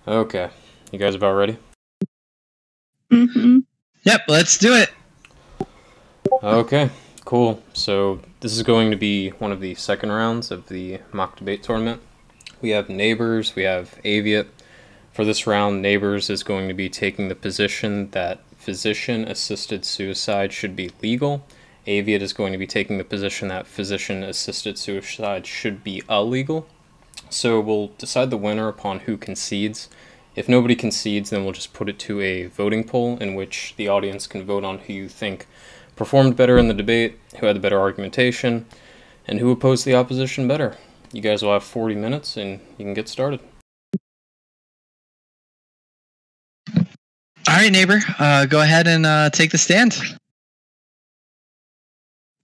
Okay, you guys about ready? Mm-hmm. Yep, let's do it. Okay, cool. So this is going to be one of the second rounds of the mock debate tournament. We have Neighbors, we have Aveitt. For this round, Neighbors is going to be taking the position that physician-assisted suicide should be legal. Aveitt is going to be taking the position that physician-assisted suicide should be illegal. So we'll decide the winner upon who concedes. If nobody concedes, then we'll just put it to a voting poll in which the audience can vote on who you think performed better in the debate, who had the better argumentation, and who opposed the opposition better. You guys will have 40 minutes and you can get started. All right, neighbor, go ahead and take the stand.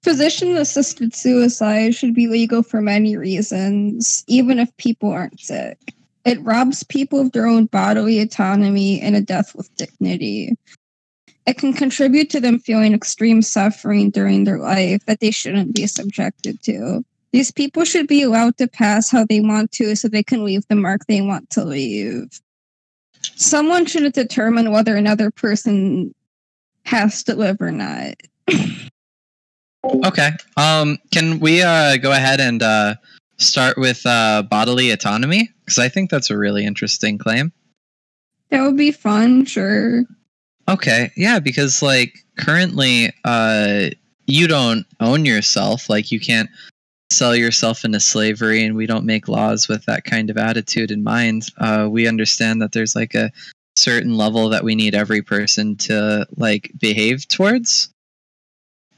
Physician-assisted suicide should be legal for many reasons, even if people aren't sick. It robs people of their own bodily autonomy and a death with dignity. It can contribute to them feeling extreme suffering during their life that they shouldn't be subjected to. These people should be allowed to pass how they want to so they can leave the mark they want to leave. Someone should determine whether another person has to live or not. Okay. Can we go ahead and start with bodily autonomy? Because I think that's a really interesting claim. That would be fun, sure. Okay, yeah, because like currently you don't own yourself, like you can't sell yourself into slavery, and we don't make laws with that kind of attitude in mind. We understand that there's like a certain level that we need every person to like behave towards.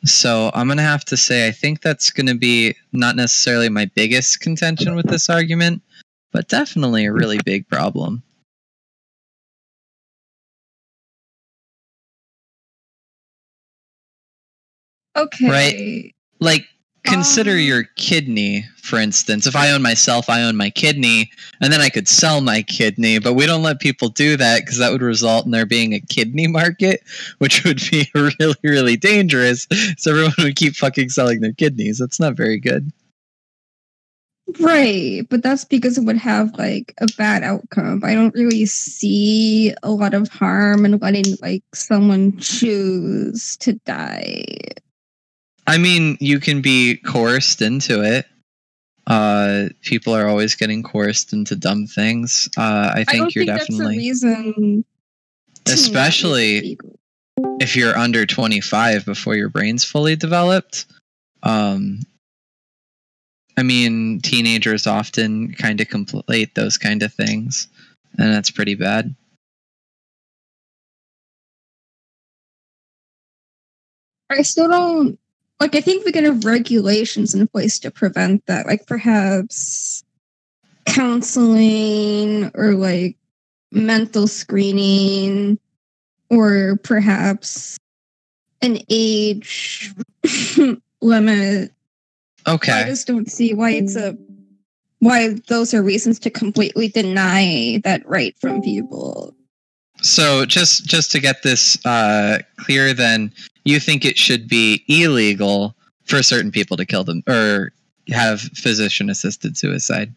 So I'm going to have to say I think that's going to be not necessarily my biggest contention with this argument, but definitely a really big problem. Okay. Right? Like, consider your kidney, for instance. If I own myself, I own my kidney, and then I could sell my kidney, but we don't let people do that because that would result in there being a kidney market, which would be really, really dangerous. So everyone would keep fucking selling their kidneys. That's not very good. Right, but that's because it would have like a bad outcome. I don't really see a lot of harm in letting like someone choose to die. I mean, you can be coerced into it. People are always getting coerced into dumb things. I think you're definitely, that's a reason, especially if you're under 25 before your brain's fully developed. I mean, teenagers often kind of complete those kind of things, and that's pretty bad. I still don't like. I think we can have regulations in place to prevent that, like perhaps counseling or like mental screening, or perhaps an age limit. Okay. I just don't see why why those are reasons to completely deny that right from people. So just to get this clear, then you think it should be illegal for certain people to kill them or have physician-assisted suicide?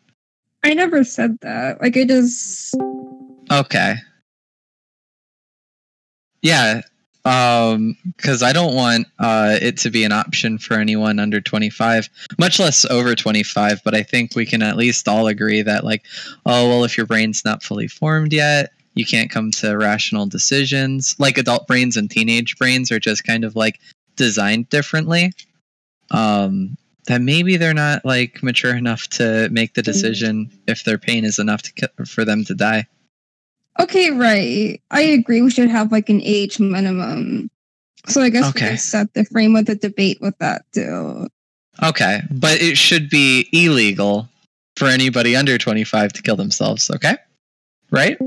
I never said that. Like, it is. Okay. Yeah. Because I don't want it to be an option for anyone under 25, much less over 25. But I think we can at least all agree that, like, oh, well, if your brain's not fully formed yet, you can't come to rational decisions. Like adult brains and teenage brains are just kind of like designed differently. That maybe they're not like mature enough to make the decision if their pain is enough for them to die. Okay, right. I agree we should have like an age minimum. So I guess we can set the frame of the debate with that too. Okay, but it should be illegal for anybody under 25 to kill themselves, okay? Right?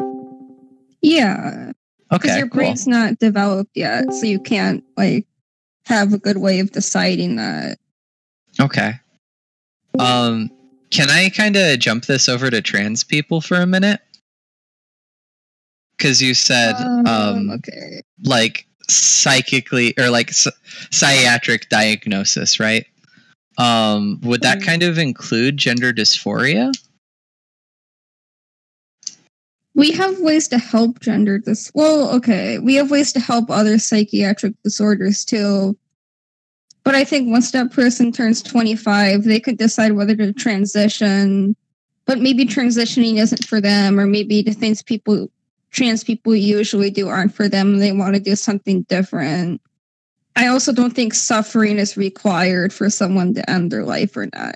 Yeah. Okay, because your brain's not developed yet, so you can't like have a good way of deciding that. Okay. Can I kind of jump this over to trans people for a minute? Because you said, okay, like psychically or like psychiatric diagnosis, right? Would that kind of include gender dysphoria? We have ways to help gender this. Well, okay, we have ways to help other psychiatric disorders too. But I think once that person turns 25, they could decide whether to transition. But maybe transitioning isn't for them, or maybe the things trans people usually do aren't for them. They want to do something different. I also don't think suffering is required for someone to end their life or not.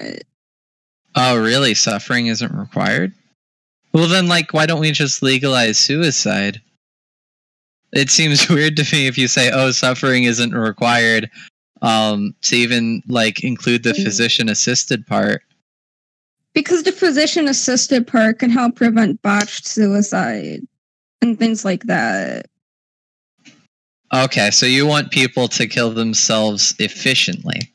Oh, really? Suffering isn't required? Well, then, like, why don't we just legalize suicide? It seems weird to me if you say, oh, suffering isn't required, to even, like, include the physician-assisted part. Because the physician-assisted part can help prevent botched suicide and things like that. Okay, so you want people to kill themselves efficiently.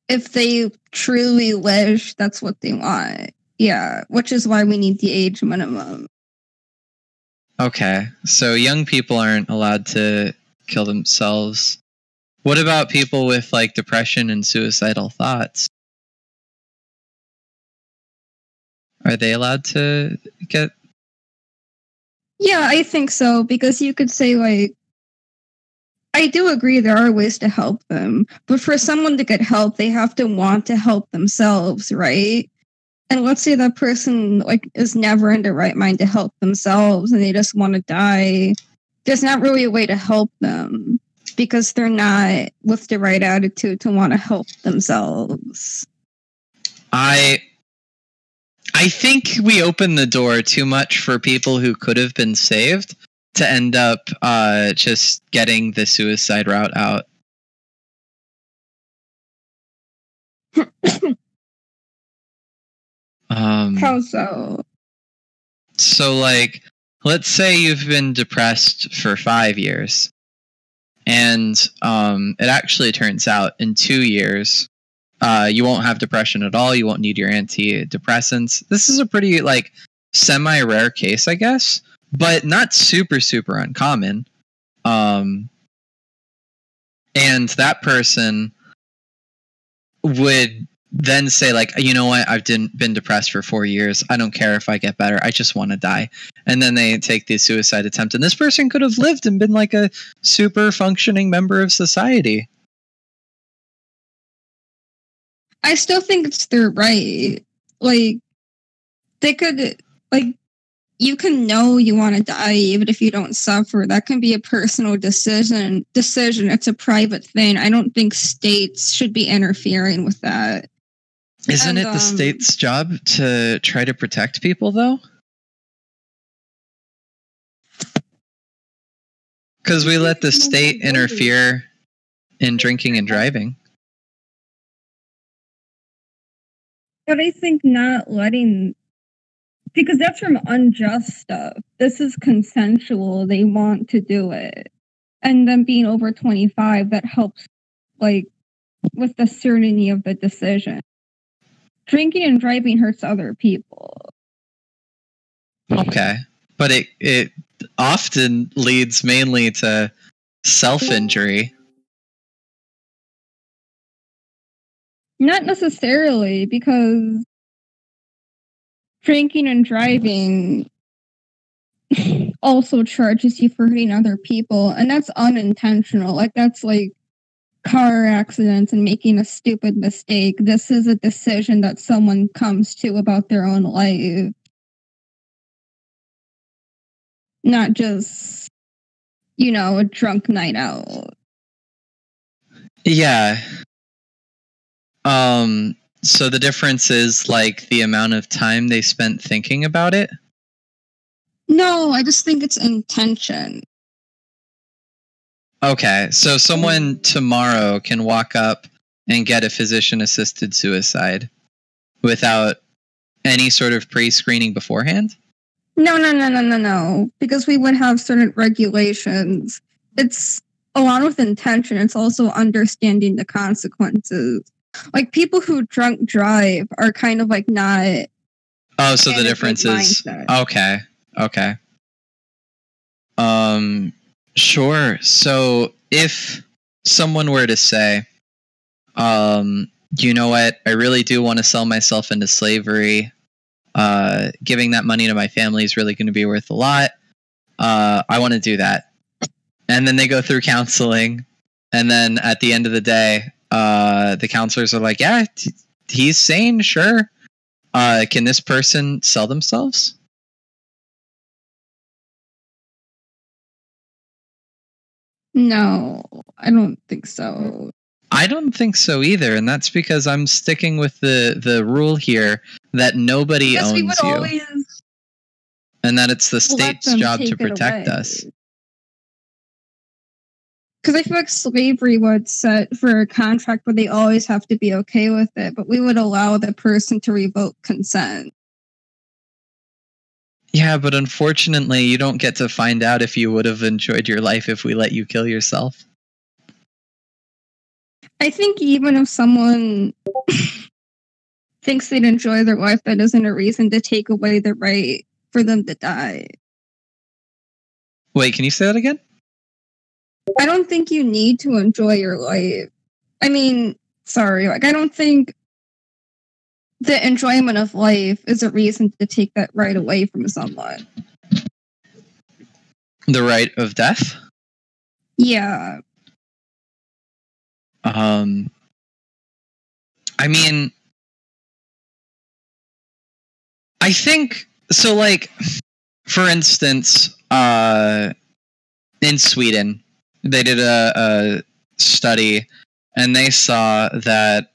If they truly wish, that's what they want. Yeah, which is why we need the age minimum. Okay, so young people aren't allowed to kill themselves. What about people with, like, depression and suicidal thoughts? Are they allowed to get... Yeah, I think so, because you could say, like, I do agree there are ways to help them, but for someone to get help, they have to want to help themselves, right? And let's say that person, like, is never in the right mind to help themselves and they just want to die. There's not really a way to help them because they're not with the right attitude to want to help themselves. I think we opened the door too much for people who could have been saved to end up just getting the suicide route out. How so? So, like, let's say you've been depressed for 5 years, and it actually turns out in 2 years, you won't have depression at all. You won't need your antidepressants. This is a pretty, like, semi-rare case, I guess, but not super, super uncommon. And that person would then say, like, you know what, I've been depressed for 4 years. I don't care if I get better. I just want to die. And then they take the suicide attempt. And this person could have lived and been like a super functioning member of society. I still think it's their right. Like, they could, like, you can know you want to die even if you don't suffer. That can be a personal decision. It's a private thing. I don't think states should be interfering with that. Isn't it the state's job to try to protect people, though? Because we let the state interfere in drinking and driving. But I think not letting... Because that's from unjust stuff. This is consensual. They want to do it. And then being over 25, that helps, like, with the certainty of the decision. Drinking and driving hurts other people. Okay. But it often leads mainly to self-injury. Not necessarily, because drinking and driving also charges you for hurting other people, and that's unintentional. Like, that's like car accidents and making a stupid mistake. This is a decision that someone comes to about their own life. Not just, a drunk night out. Yeah. So the difference is, like, the amount of time they spent thinking about it? No, I just think it's intention. Okay, so someone tomorrow can walk up and get a physician-assisted suicide without any sort of pre-screening beforehand? No. Because we would have certain regulations. It's along with intention. It's also understanding the consequences. Like, people who drunk drive are kind of like not. Oh, so the difference is mindset. Okay. Sure. So if someone were to say, you know what, I really do want to sell myself into slavery. Giving that money to my family is really going to be worth a lot. I want to do that. And then they go through counseling. And then at the end of the day, the counselors are like, yeah, he's sane, sure. Can this person sell themselves? No, I don't think so. I don't think so either, and that's because I'm sticking with the rule here that nobody Because we owns would you, always and that it's the let state's them job to take it protect away. us. Because I feel like slavery would set for a contract where they always have to be okay with it, but we would allow the person to revoke consent. Yeah, but unfortunately, you don't get to find out if you would have enjoyed your life if we let you kill yourself. I think even if someone thinks they'd enjoy their life, that isn't a reason to take away the right for them to die. Wait, can you say that again? I don't think you need to enjoy your life. I mean, sorry, like I don't think the enjoyment of life is a reason to take that right away from someone. The right of death? Yeah. I mean, I think so. Like, for instance, in Sweden, they did a study, and they saw that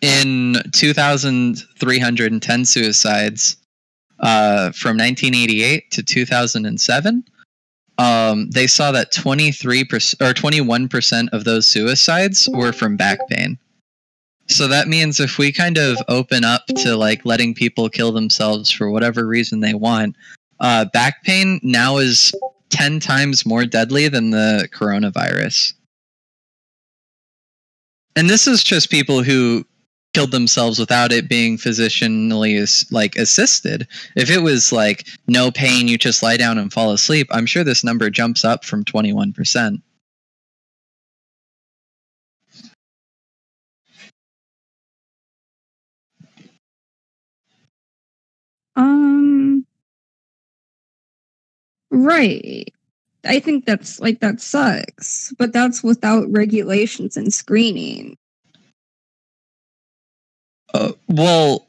in 2,310 suicides from 1988 to 2007. They saw that 23% or 21% of those suicides were from back pain. So that means if we kind of open up to like letting people kill themselves for whatever reason they want, back pain now is 10 times more deadly than the coronavirus. And this is just people who killed themselves without it being physicianally like assisted. If it was like no pain, you just lie down and fall asleep, I'm sure this number jumps up from 21%. Right. I think that's like that sucks, but that's without regulations and screening. Well,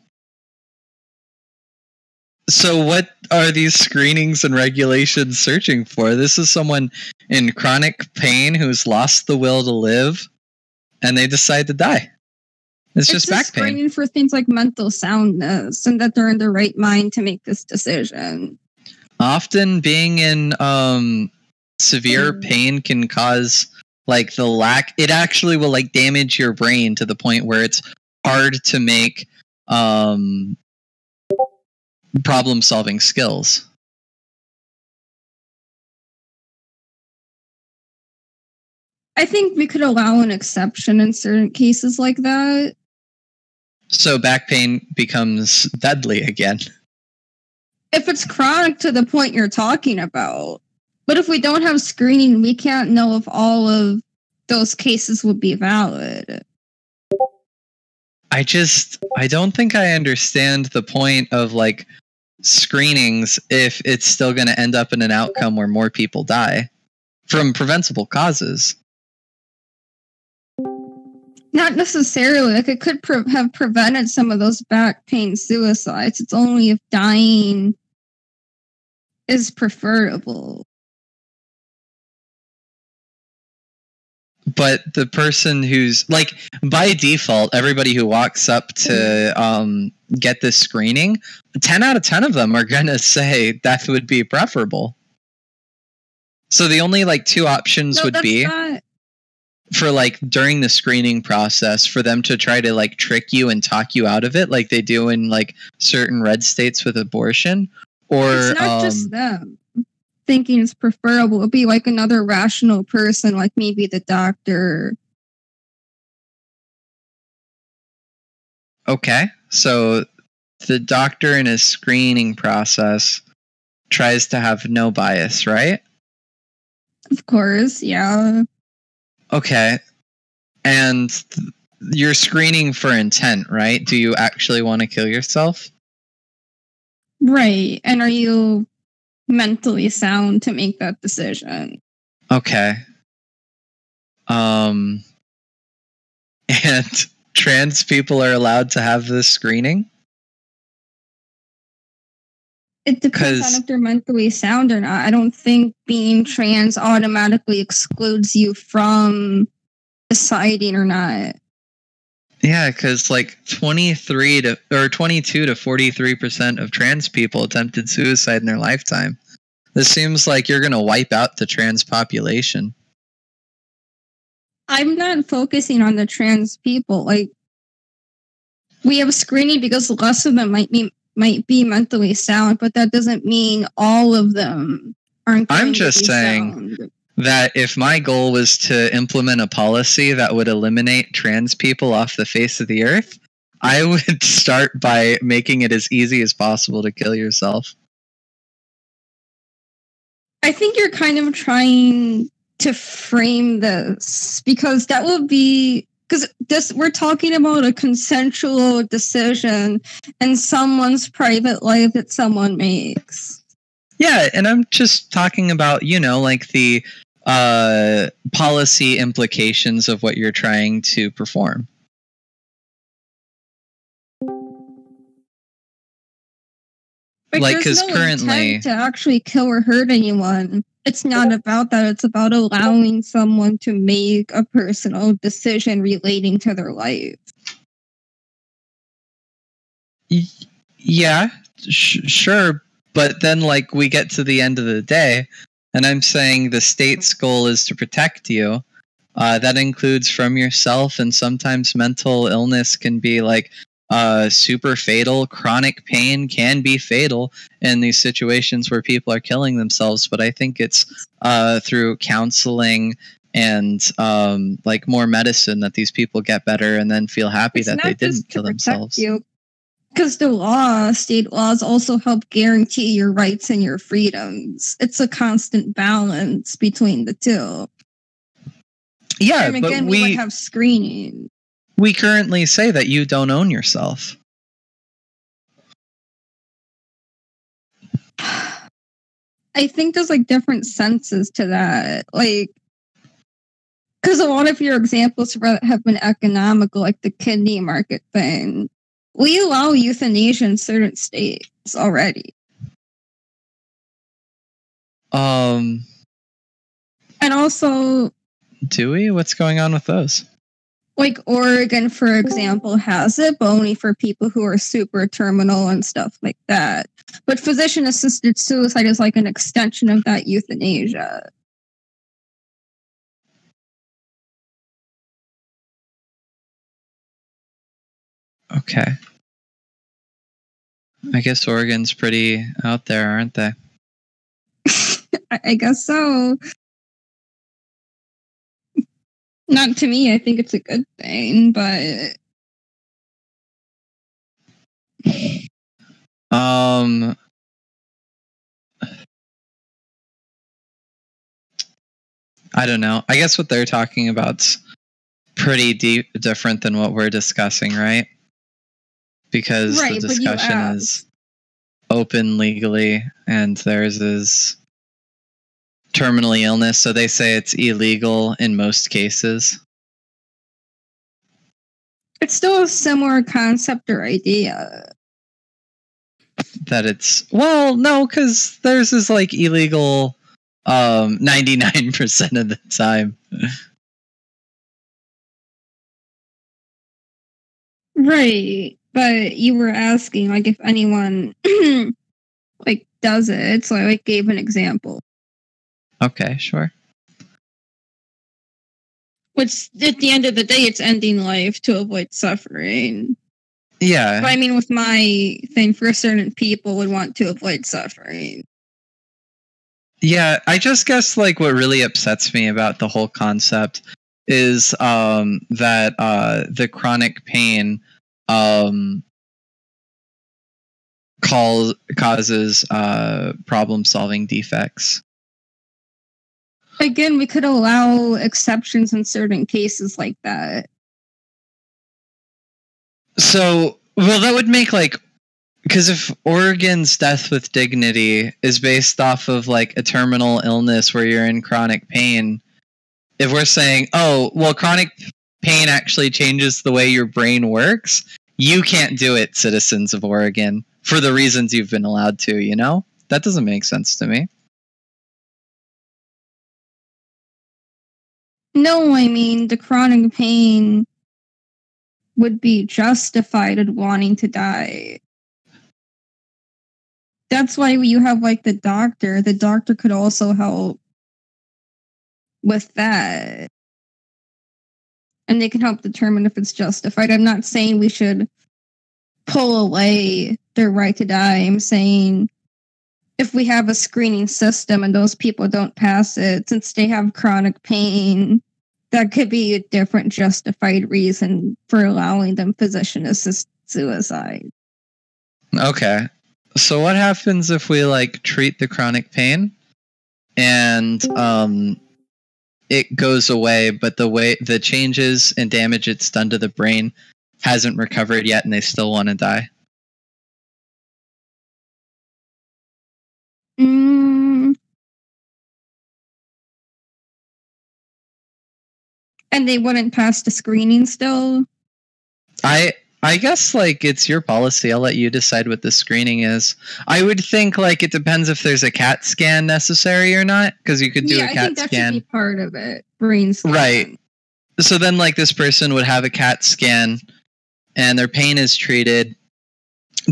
so what are these screenings and regulations searching for? This is someone in chronic pain who's lost the will to live, and they decide to die. It's just back pain. Screening for things like mental soundness and that they're in the right mind to make this decision. Often being in severe pain can cause like the lack. It actually will like damage your brain to the point where it's hard to make problem-solving skills. I think we could allow an exception in certain cases like that. So back pain becomes deadly again. If it's chronic to the point you're talking about. But if we don't have screening, we can't know if all of those cases would be valid. I don't think I understand the point of like screenings if it's still going to end up in an outcome where more people die from preventable causes. Not necessarily. Like it could have prevented some of those back pain suicides. It's only if dying is preferable. But the person who's like by default, everybody who walks up to get this screening, 10 out of 10 of them are gonna say death would be preferable. So the only like two options would be for like during the screening process for them to try to like trick you and talk you out of it, like they do in like certain red states with abortion, or it's not just them thinking it's preferable. It'd be like another rational person, like maybe the doctor. Okay, so the doctor in a screening process tries to have no bias, right? Of course, yeah. Okay, and you're screening for intent, right? Do you actually want to kill yourself? Right. And are you mentally sound to make that decision? Okay. And trans people are allowed to have this screening? It depends on if they're mentally sound or not. I don't think being trans automatically excludes you from deciding or not. Yeah, because like 22 to 43% of trans people attempted suicide in their lifetime. This seems like you're going to wipe out the trans population. I'm not focusing on the trans people. Like, we have screening because less of them might be mentally sound, but that doesn't mean all of them aren't. I'm just saying that if my goal was to implement a policy that would eliminate trans people off the face of the earth, I would start by making it as easy as possible to kill yourself. I think you're kind of trying to frame this because that would be because we're talking about a consensual decision and someone's private life that someone makes. Yeah, and I'm just talking about, like the policy implications of what you're trying to perform. Like, because currently, intent to actually kill or hurt anyone. It's not about that. It's about allowing someone to make a personal decision relating to their life. Yeah, sure. But then, like, we get to the end of the day, and I'm saying the state's goal is to protect you. That includes from yourself, and sometimes mental illness can be, like, super fatal. Chronic pain can be fatal in these situations where people are killing themselves, but I think it's through counseling and like more medicine that these people get better and then feel happy that they didn't kill themselves. Because the state laws also help guarantee your rights and your freedoms. It's a constant balance between the two. Yeah, and again, but we would have screening. We currently say that you don't own yourself. I think there's like different senses to that. Like, because a lot of your examples have been economical, like the kidney market thing. We allow euthanasia in certain states already. And also, do we? What's going on with those? Like Oregon, for example, has it, but only for people who are super terminal and stuff like that. But physician-assisted suicide is like an extension of that euthanasia. Okay. I guess Oregon's pretty out there, aren't they? I guess so. Not to me, I think it's a good thing, but I don't know. I guess what they're talking about's pretty different than what we're discussing, right? Because the discussion is open legally and theirs is terminally illness, so they say it's illegal in most cases. It's still a similar concept or idea. That it's, well, no, because theirs is like illegal 99% of the time. Right, but you were asking like if anyone like does it, so I like gave an example. Okay, sure. Which, at the end of the day, it's ending life to avoid suffering. Yeah. But I mean, with my thing, for certain people would want to avoid suffering. Yeah, I just guess like what really upsets me about the whole concept is that the chronic pain causes problem-solving defects. Again, we could allow exceptions in certain cases like that. So, well, that would make like, because if Oregon's death with dignity is based off of like a terminal illness where you're in chronic pain, if we're saying, oh, well, chronic pain actually changes the way your brain works, you can't do it, citizens of Oregon, for the reasons you've been allowed to, you know? That doesn't make sense to me. No, I mean, the chronic pain would be justified in wanting to die. That's why you have, like, the doctor. The doctor could also help with that. And they can help determine if it's justified. I'm not saying we should pull away their right to die. I'm saying if we have a screening system and those people don't pass it, since they have chronic pain, that could be a different justified reason for allowing them physician-assisted suicide. Okay. So what happens if we like treat the chronic pain and it goes away, but the changes and damage it's done to the brain hasn't recovered yet and they still want to die? And they wouldn't pass the screening still? I guess like it's your policy. I'll let you decide what the screening is. I would think like it depends if there's a CAT scan necessary or not, because you could do a CAT scan. I think that should be part of it. Brain scan. Right. So then like this person would have a CAT scan and their pain is treated,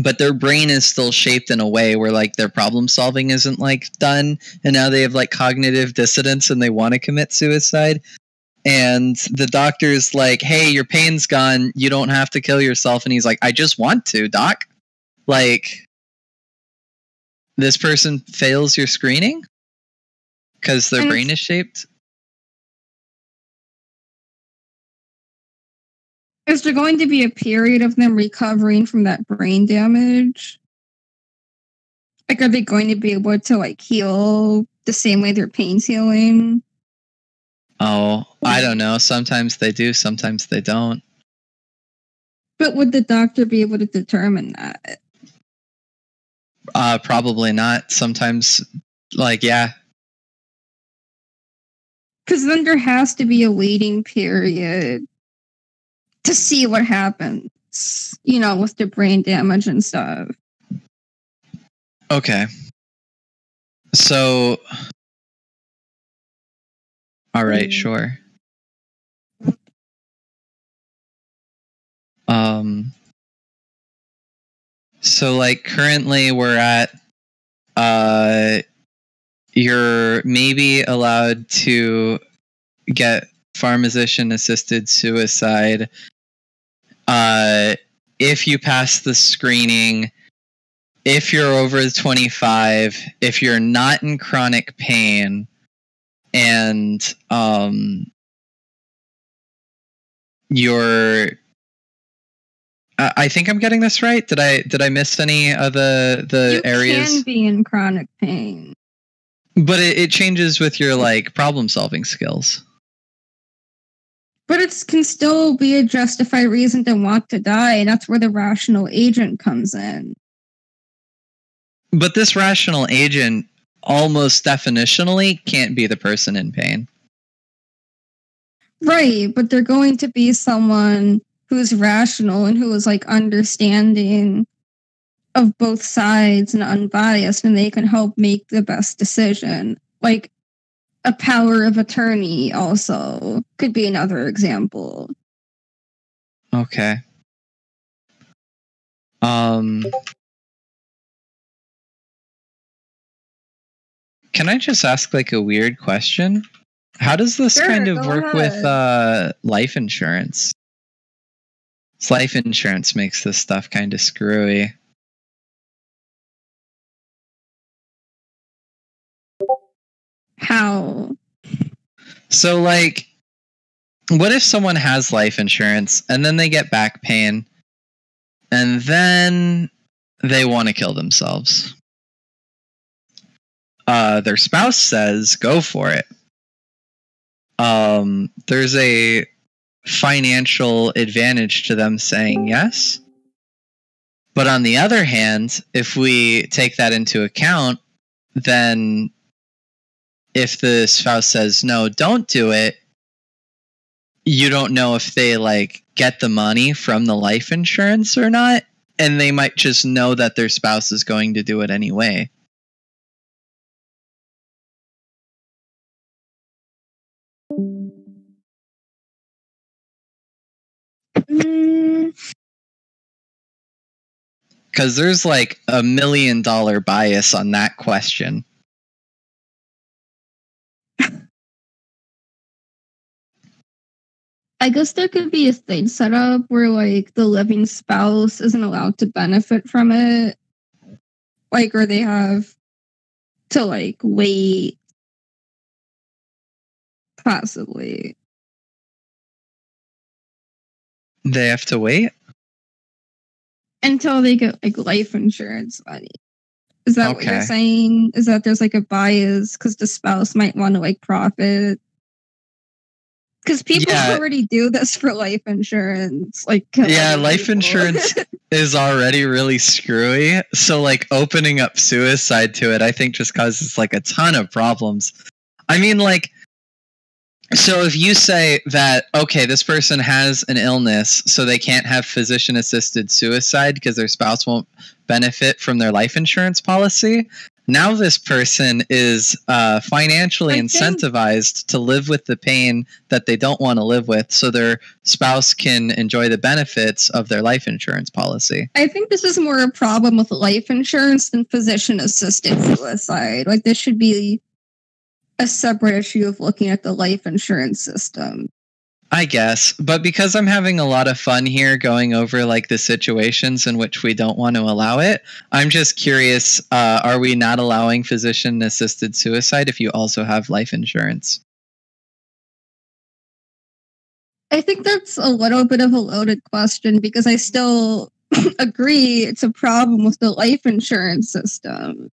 but their brain is still shaped in a way where like their problem solving isn't like done, and now they have like cognitive dissonance and they want to commit suicide. And the doctor's like, hey, your pain's gone. You don't have to kill yourself. And he's like, I just want to, doc. Like, this person fails your screening because their brain is shaped. Is there going to be a period of them recovering from that brain damage? Like, are they going to be able to, like, heal the same way their pain's healing? Oh, I don't know. Sometimes they do, sometimes they don't. But would the doctor be able to determine that? Probably not. Sometimes, like, yeah. Because then there has to be a waiting period to see what happens, you know, with the brain damage and stuff. Okay. So... all right, sure. So like currently we're at you're maybe allowed to get pharmacist assisted suicide if you pass the screening, if you're over 25, if you're not in chronic pain, and you're I think I'm getting this right. Did I miss any of the areas? You can be in chronic pain, but it changes with your like problem solving skills. But it can still be a justified reason to want to die, and that's where the rational agent comes in. But this rational agent almost definitionally can't be the person in pain. Right, but they're going to be someone who's rational and who is like understanding of both sides and unbiased, and they can help make the best decision. Like a power of attorney also could be another example. Okay. Can I just ask like a weird question? How does this kind of work with life insurance? Life insurance makes this stuff kind of screwy. How? So like, what if someone has life insurance and then they get back pain and then they want to kill themselves? Their spouse says, go for it. There's a financial advantage to them saying yes. But on the other hand, if we take that into account, then if the spouse says no, don't do it, you don't know if they like get the money from the life insurance or not, and they might just know that their spouse is going to do it anyway. Because there's like $1 million bias on that question. I guess there could be a thing set up where like the living spouse isn't allowed to benefit from it. Like, or they have to like wait. Possibly. They have to wait? Until they get like life insurance money. Is that what you're saying? Is that there's like a bias because the spouse might want to like profit? Because people already do this for life insurance. Like, life insurance is already really screwy. So like opening up suicide to it, I think just causes like a ton of problems. I mean, like, so if you say that, okay, this person has an illness, so they can't have physician-assisted suicide because their spouse won't benefit from their life insurance policy, now this person is financially incentivized to live with the pain that they don't want to live with so their spouse can enjoy the benefits of their life insurance policy. I think this is more a problem with life insurance than physician-assisted suicide. Like, this should be a separate issue of looking at the life insurance system. I guess, but because I'm having a lot of fun here going over like the situations in which we don't want to allow it, I'm just curious, are we not allowing physician-assisted suicide if you also have life insurance? I think that's a little bit of a loaded question because I still agree it's a problem with the life insurance system.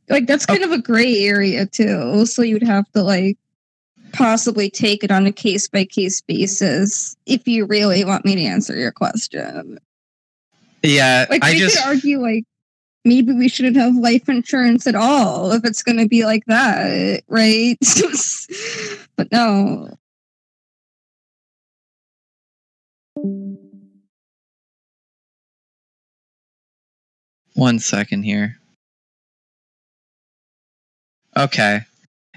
Like, that's kind of a gray area, too. So you'd have to, like, possibly take it on a case-by-case basis if you really want me to answer your question. Yeah, like, we could argue, like, maybe we shouldn't have life insurance at all if it's going to be like that, right? But no. One second here. Okay.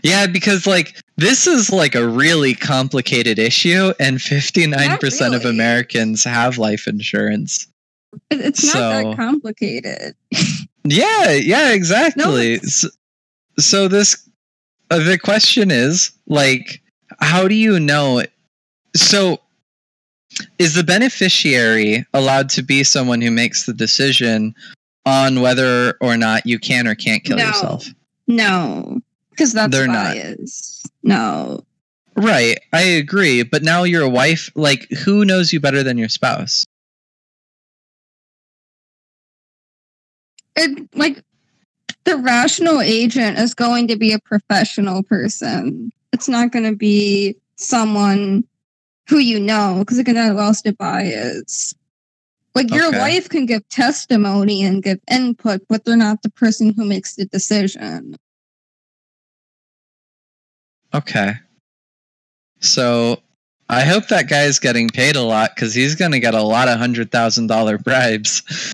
Yeah, because like this is like a really complicated issue, and 59% of Americans have life insurance. It's not that complicated. Yeah, exactly. No, so this, the question is like, how do you know? So, is the beneficiary allowed to be someone who makes the decision on whether or not you can or can't kill yourself? No, because that's bias. No. Right, I agree. But now you're a wife. Like, who knows you better than your spouse? Like, the rational agent is going to be a professional person. It's not going to be someone who you know, because it can have else to bias. Like, your wife can give testimony and give input, but they're not the person who makes the decision. Okay. So, I hope that guy's getting paid a lot, because he's going to get a lot of $100,000 bribes.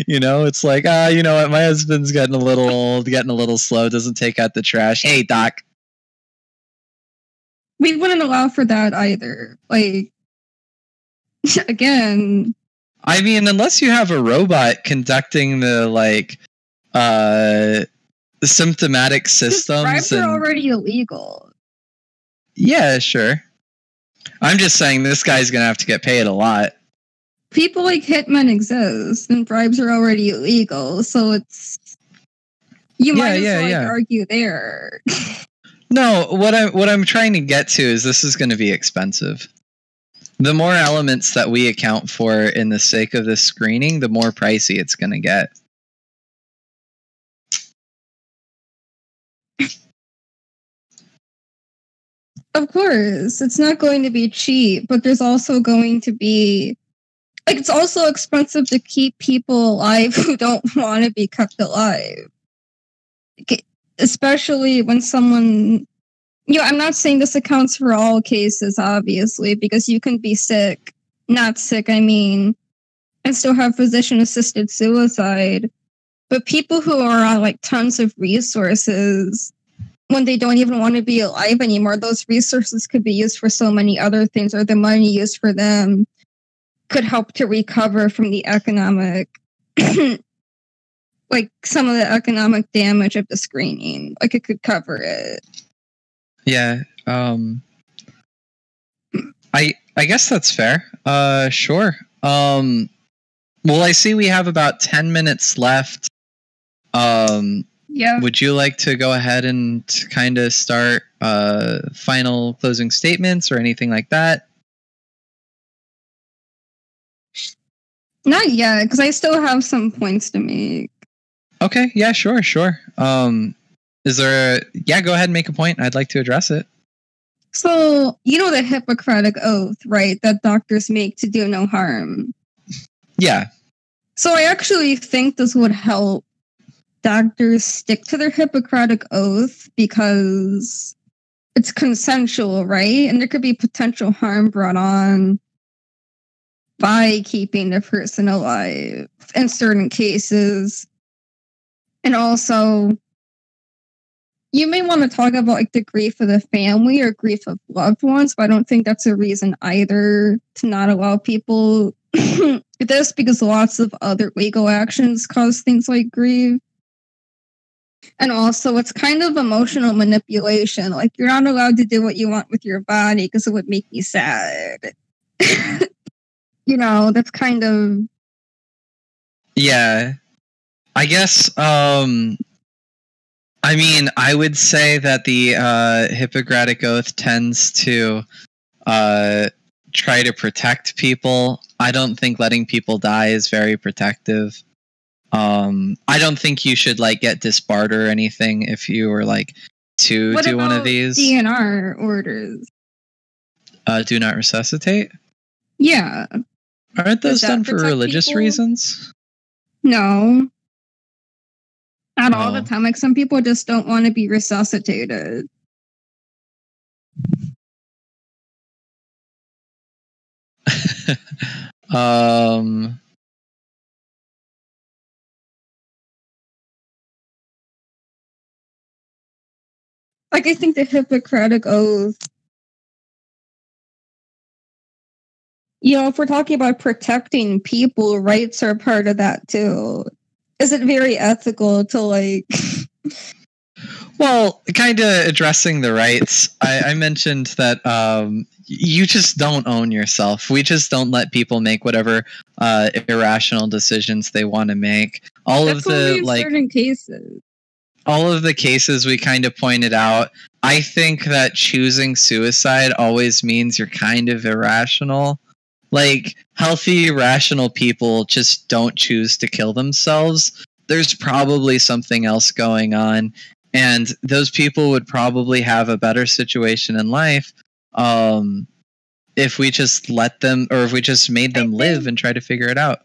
You know, it's like, you know what, my husband's getting a little old, getting a little slow, doesn't take out the trash. Hey, doc. We wouldn't allow for that either. Like, again, I mean, unless you have a robot conducting the like the symptomatic systems, bribes are already illegal. Yeah, sure. I'm just saying this guy's gonna have to get paid a lot. People like hitmen exist, and bribes are already illegal, so it's might as well argue there. No, what I'm trying to get to is this is going to be expensive. The more elements that we account for in the sake of this screening, the more pricey it's going to get. Of course, it's not going to be cheap, but there's also going to be it's also expensive to keep people alive who don't want to be kept alive. Especially when someone, I'm not saying this accounts for all cases, obviously, because you can be sick, not sick, and still have physician-assisted suicide. But people who are on like tons of resources, when they don't even want to be alive anymore, those resources could be used for so many other things, or the money used for them could help to recover from the economic, like some of the economic damage of the screening. Like it could cover it. Yeah. I guess that's fair. Sure. Well, I see we have about 10 minutes left. Yeah. Would you like to go ahead and kind of start final closing statements or anything like that? Not yet, because I still have some points to make. Okay, yeah, sure. Is there go ahead and make a point. I'd like to address it. So, the Hippocratic Oath, right, that doctors make to do no harm. Yeah. So I actually think this would help doctors stick to their Hippocratic Oath because it's consensual, right? And there could be potential harm brought on by keeping the person alive in certain cases. And also, you may want to talk about like the grief of the family or grief of loved ones, but I don't think that's a reason either to not allow people this, because lots of other legal actions cause things like grief. And also, it's kind of emotional manipulation. Like, you're not allowed to do what you want with your body because it would make me sad. That's kind of... Yeah. I guess, I would say that the Hippocratic Oath tends to try to protect people. I don't think letting people die is very protective. I don't think you should get disbarred or anything if you were to do one of these. DNR orders? Do not resuscitate? Yeah. Aren't those done for religious reasons? No. Not all the time. Like, some people just don't want to be resuscitated. Like, I think the Hippocratic Oath, if we're talking about protecting people, rights are part of that too. Is it very ethical to Well, kind of addressing the rights. I mentioned that you just don't own yourself. We just don't let people make whatever irrational decisions they want to make. That's only in certain cases. All of the cases we kind of pointed out, I think that choosing suicide always means you're kind of irrational. Healthy, rational people just don't choose to kill themselves. There's probably something else going on, and those people would probably have a better situation in life if we just let them, or if we just made them live and try to figure it out.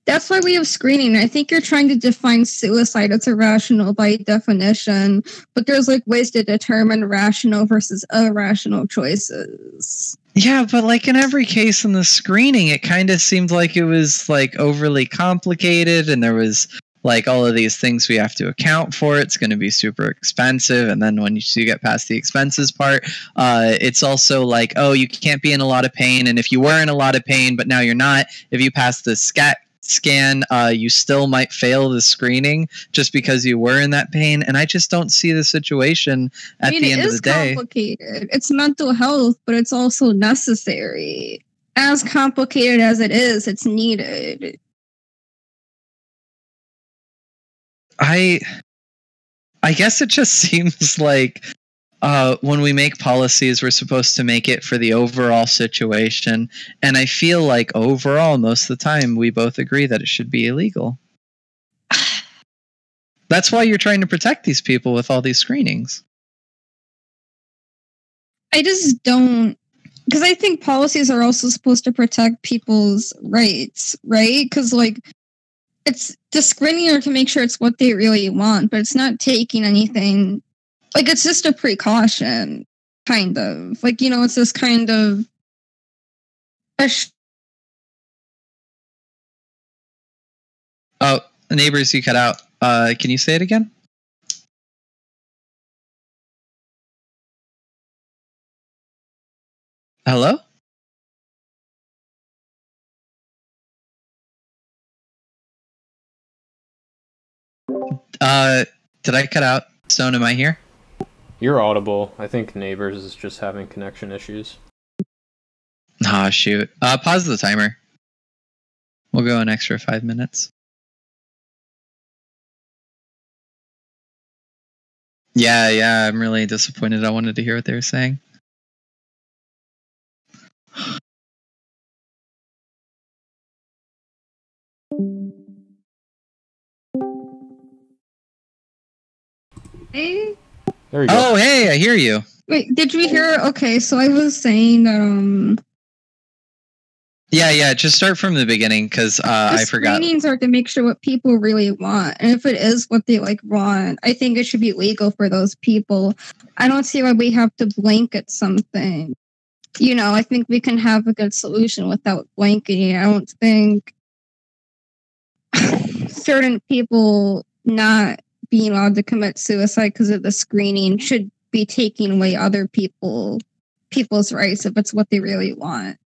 That's why we have screening. I think you're trying to define suicide as irrational by definition, but there's ways to determine rational versus irrational choices. Yeah, but in every case in the screening, it kind of seemed like it was overly complicated, and there was all of these things we have to account for. It's going to be super expensive, and then when you get past the expenses part, it's also you can't be in a lot of pain, and if you were in a lot of pain but now you're not, if you pass the scan, you still might fail the screening just because you were in that pain. And I just don't see the situation at the end of the day. It's complicated. It's mental health, but it's also necessary. As complicated as it is, it's needed. I guess it just seems like when we make policies, we're supposed to make it for the overall situation. And I feel like overall, most of the time, we both agree that it should be illegal. That's why you're trying to protect these people with all these screenings. I just don't, because I think policies are also supposed to protect people's rights, right? Because like it's discriminating to make sure it's what they really want, but it's not taking anything. Like it's just a precaution, kind of. Like, you know, it's this kind of Oh, neighbors, you cut out. Can you say it again? Hello? Did I cut out? Stone, am I here? You're audible. I think Neighbors is just having connection issues. Ah, shoot. Pause the timer. We'll go an extra 5 minutes. Yeah, I'm really disappointed. I wanted to hear what they were saying. Hey? There you go. Oh, hey, I hear you. Wait, did you hear? Okay, so I was saying that Yeah, just start from the beginning, because I forgot. Screenings are to make sure what people really want, and if it is what they like want, I think it should be legal for those people. I don't see why we have to blanket something. You know, I think we can have a good solution without blanketing. I don't think certain people not being allowed to commit suicide because of the screening should be taking away other people's rights if it's what they really want.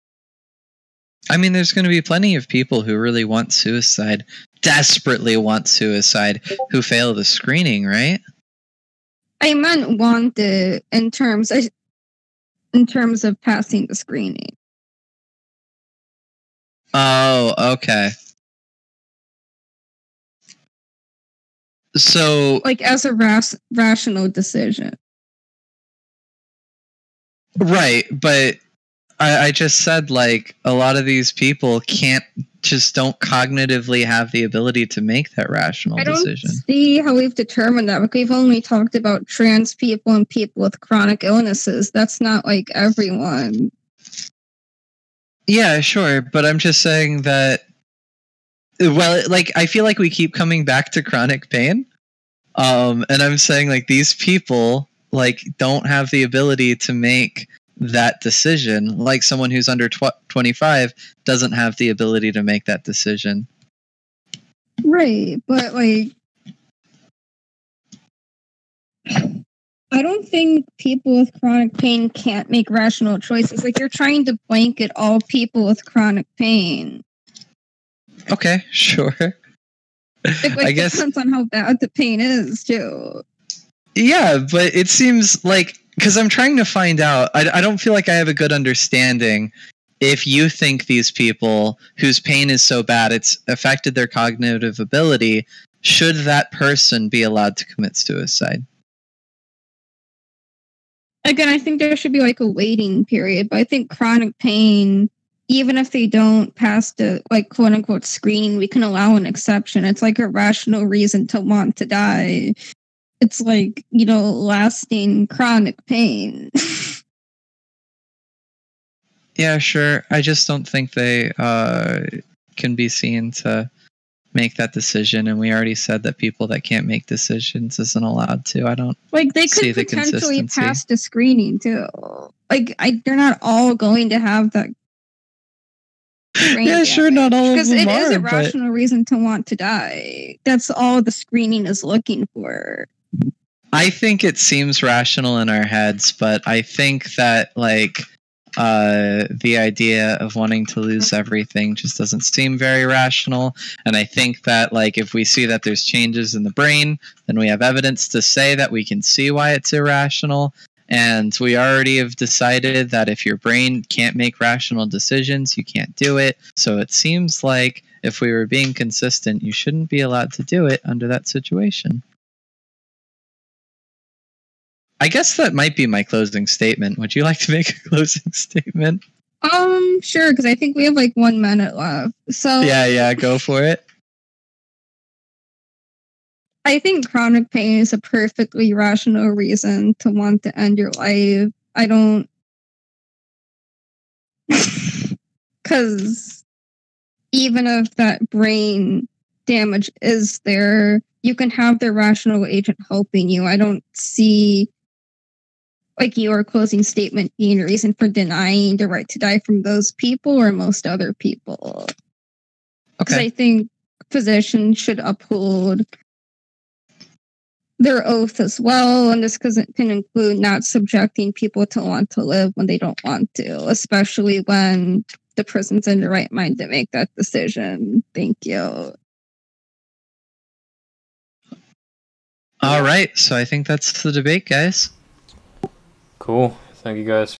I mean, there's going to be plenty of people who really want suicide, desperately want suicide, who fail the screening, right? I meant wanted in terms of passing the screening. Oh, okay. So, like as a rational decision. Right, but I just said, like, a lot of these people don't cognitively have the ability to make that rational decision. I don't see how we've determined that. Like, we've only talked about trans people and people with chronic illnesses. That's not like everyone. Yeah, sure, but I'm just saying that, well, like, I feel like we keep coming back to chronic pain. And I'm saying, like, these people, like, don't have the ability to make that decision. Like, someone who's under 25 doesn't have the ability to make that decision. Right, but, like, I don't think people with chronic pain can't make rational choices. Like, you're trying to blanket all people with chronic pain. Okay, sure. I guess it depends on how bad the pain is, too. Yeah, but it seems like, because I'm trying to find out, I don't feel like I have a good understanding if you think these people whose pain is so bad it's affected their cognitive ability, should that person be allowed to commit suicide? Again, I think there should be like a waiting period, but I think chronic pain, even if they don't pass the like quote unquote screening, we can allow an exception. It's like a rational reason to want to die. It's like, you know, lasting chronic pain. Yeah, sure. I just don't think they can be seen to make that decision, and we already said that people that can't make decisions isn't allowed to. I don't like they see could the potentially consistency. pass the screening too. Like they're not all going to have that. Yeah, sure, not all of them because it are, is a rational reason to want to die. That's all the screening is looking for. I think it seems rational in our heads, but I think that like the idea of wanting to lose everything just doesn't seem very rational. And I think that like if we see that there's changes in the brain, then we have evidence to say that we can see why it's irrational. And we already have decided that if your brain can't make rational decisions, you can't do it. So it seems like if we were being consistent, you shouldn't be allowed to do it under that situation. I guess that might be my closing statement. Would you like to make a closing statement? Sure, because I think we have like 1 minute left. So yeah, go for it. I think chronic pain is a perfectly rational reason to want to end your life. I don't Because even if that brain damage is there, you can have the rational agent helping you. I don't see like your closing statement being a reason for denying the right to die from those people or most other people. Because Okay. I think physicians should uphold their oath as well, and this can include not subjecting people to want to live when they don't want to, especially when the person's in the right mind to make that decision. Thank you. All right. So I think that's the debate, guys. Cool. Thank you guys